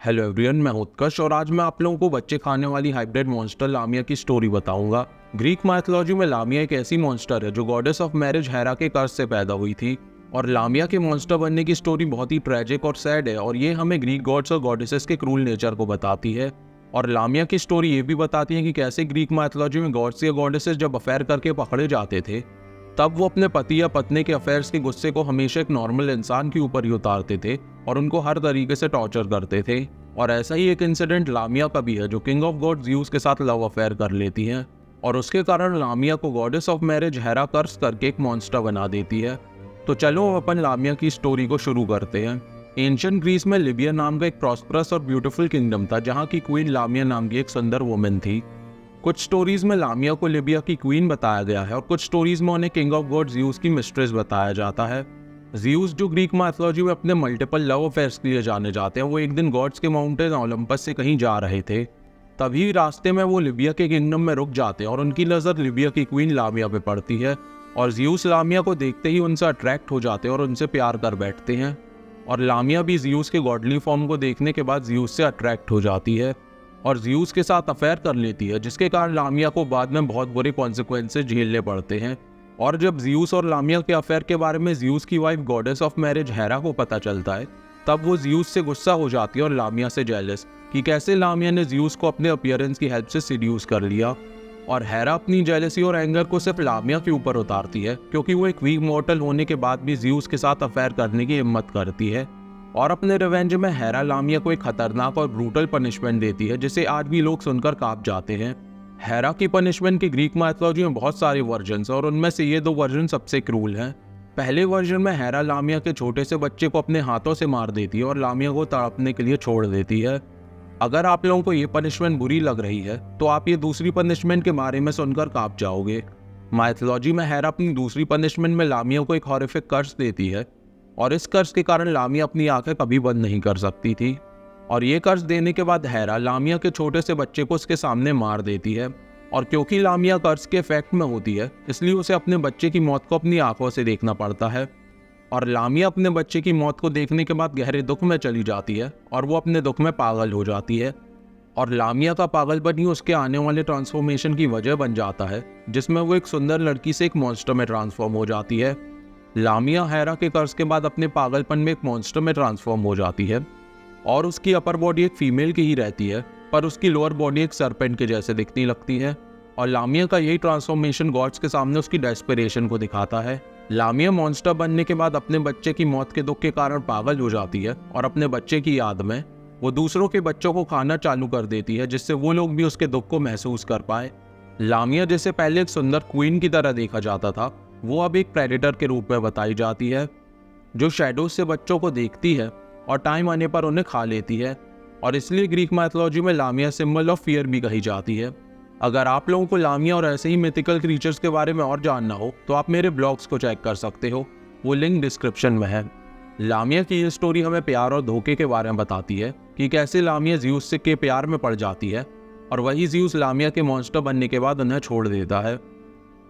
Hello everyone, मैं हूं उत्कर्ष और आज मैं आप लोगों को बच्चे खाने वाली हाइब्रिड मॉन्स्टर लामिया की स्टोरी बताऊंगा। ग्रीक माइथोलॉजी में लामिया एक ऐसी मॉन्स्टर है जो गॉडेस ऑफ मैरिज हेरा के कर्ज से पैदा हुई थी। और लामिया के मॉन्स्टर बनने की स्टोरी बहुत ही ट्रेजिक और सैड है और ये हमें ग्रीक गॉड्स और गॉडेसेस के क्रूल नेचर को बताती है। और लामिया की स्टोरी ये भी बताती है कि कैसे ग्रीक माइथोलॉजी में गॉड्स या गॉडेसेस जब अफेयर करके पकड़े जाते थे तब वो अपने पति या पत्नी के अफेयर्स के गुस्से को हमेशा एक नॉर्मल इंसान के ऊपर ही उतारते थे और उनको हर तरीके से टॉर्चर करते थे। और ऐसा ही एक इंसिडेंट लामिया का भी है जो किंग ऑफ गॉड ज़्यूस के साथ लव अफेयर कर लेती है और उसके कारण लामिया को गॉडेस ऑफ मैरिज हेरा कर्स करके एक मॉन्स्टर बना देती है। तो चलो अपन लामिया की स्टोरी को शुरू करते हैं। एंशिएंट ग्रीस में लिबिया नाम का एक प्रॉस्परस और ब्यूटीफुल किंगडम था जहाँ की क्वीन लामिया नाम की एक सुंदर वुमेन थी। कुछ स्टोरीज में लामिया को लिबिया की क्वीन बताया गया है और कुछ स्टोरीज में उन्हें किंग ऑफ गॉड ज़्यूस की मिस्ट्रेस बताया जाता है। ज़्यूस जो ग्रीक माइथोलॉजी में अपने मल्टीपल लव अफेयर्स के लिए जाने जाते हैं, वो एक दिन गॉड्स के माउंटेन ओलंपस से कहीं जा रहे थे। तभी रास्ते में वो लिबिया के किंगडम में रुक जाते हैं और उनकी नज़र लिबिया की क्वीन लामिया पे पड़ती है और ज़्यूस लामिया को देखते ही उनसे अट्रैक्ट हो जाते हैं और उनसे प्यार कर बैठते हैं। और लामिया भी ज़्यूस के गॉडली फॉर्म को देखने के बाद ज़्यूस से अट्रैक्ट हो जाती है और ज़्यूस के साथ अफेयर कर लेती है, जिसके कारण लामिया को बाद में बहुत बुरे कॉन्सिक्वेंसेस झेलने पड़ते हैं। और जब ज़्यूस और लामिया के अफेयर के बारे में ज़्यूस की wife goddess of marriage Hera को पता चलता है तब वो ज़्यूस से गुस्सा हो जाती है और लामिया से जेलस कि कैसे लामिया ने ज़्यूस को अपने अपीयरेंस की हेल्प से सीड्यूस कर लिया। और हेरा अपनी जेलसी और एंगर को सिर्फ लामिया के ऊपर उतारती है क्योंकि वो एक वीक मॉर्टल होने के बाद भी ज़्यूस के साथ अफेयर करने की हिम्मत करती है। और अपने रिवेंज में हेरा लामिया को एक खतरनाक और ब्रूटल पनिशमेंट देती है जिसे आज भी लोग सुनकर कांप जाते हैं। हेरा की पनिशमेंट के ग्रीक माइथोलॉजी में बहुत सारे वर्जन्स हैं और उनमें से ये दो वर्जन सबसे क्रूल हैं। पहले वर्जन में हेरा लामिया के छोटे से बच्चे को अपने हाथों से मार देती है और लामिया को तड़पने के लिए छोड़ देती है। अगर आप लोगों को ये पनिशमेंट बुरी लग रही है तो आप ये दूसरी पनिशमेंट के बारे में सुनकर कांप जाओगे। माइथोलॉजी में हेरा अपनी दूसरी पनिशमेंट में लामिया को एक हॉरिफिक कर्स देती है और इस कर्ज के कारण लामिया अपनी आंखें कभी बंद नहीं कर सकती थी। और ये कर्ज देने के बाद हेरा लामिया के छोटे से बच्चे को उसके सामने मार देती है। और क्योंकि लामिया कर्ज के इफेक्ट में होती है इसलिए उसे अपने बच्चे की मौत को अपनी आंखों से देखना पड़ता है। और लामिया अपने बच्चे की मौत को देखने के बाद गहरे दुख में चली जाती है और वो अपने दुख में पागल हो जाती है। और लामिया का पागलपन ही उसके आने वाले ट्रांसफॉर्मेशन की वजह बन जाता है जिसमें वो एक सुंदर लड़की से एक मॉन्स्टर में ट्रांसफॉर्म हो जाती है। लामिया हेरा के कर्ज के बाद अपने पागलपन में एक मॉन्स्टर में ट्रांसफॉर्म हो जाती है और उसकी अपर बॉडी एक फीमेल की ही रहती है पर उसकी लोअर बॉडी एक सरपेंट के जैसे दिखने लगती है। और लामिया का यही ट्रांसफॉर्मेशन गॉड्स के सामने उसकी डेस्परेशन को दिखाता है। लामिया मॉन्स्टर बनने के बाद अपने बच्चे की मौत के दुख के कारण पागल हो जाती है और अपने बच्चे की याद में वो दूसरों के बच्चों को खाना चालू कर देती है जिससे वो लोग भी उसके दुख को महसूस कर पाए। लामिया जिसे पहले एक सुंदर क्वीन की तरह देखा जाता था वो अब एक प्रेडेटर के रूप में बताई जाती है जो शैडोज से बच्चों को देखती है और टाइम आने पर उन्हें खा लेती है। और इसलिए ग्रीक माइथोलॉजी में लामिया सिंबल ऑफ फियर भी कही जाती है। अगर आप लोगों को लामिया और ऐसे ही मिथिकल क्रीचर्स के बारे में और जानना हो तो आप मेरे ब्लॉग्स को चेक कर सकते हो, वो लिंक डिस्क्रिप्शन में है। लामिया की ये स्टोरी हमें प्यार और धोखे के बारे में बताती है कि कैसे लामिया ज़्यूस के प्यार में पड़ जाती है और वही ज़्यूस लामिया के मॉन्स्टर बनने के बाद उन्हें छोड़ देता है।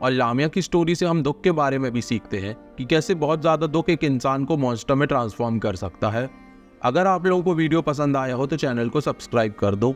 और लामिया की स्टोरी से हम दुख के बारे में भी सीखते हैं कि कैसे बहुत ज़्यादा दुख एक इंसान को मॉन्स्टर में ट्रांसफॉर्म कर सकता है। अगर आप लोगों को वीडियो पसंद आया हो तो चैनल को सब्सक्राइब कर दो।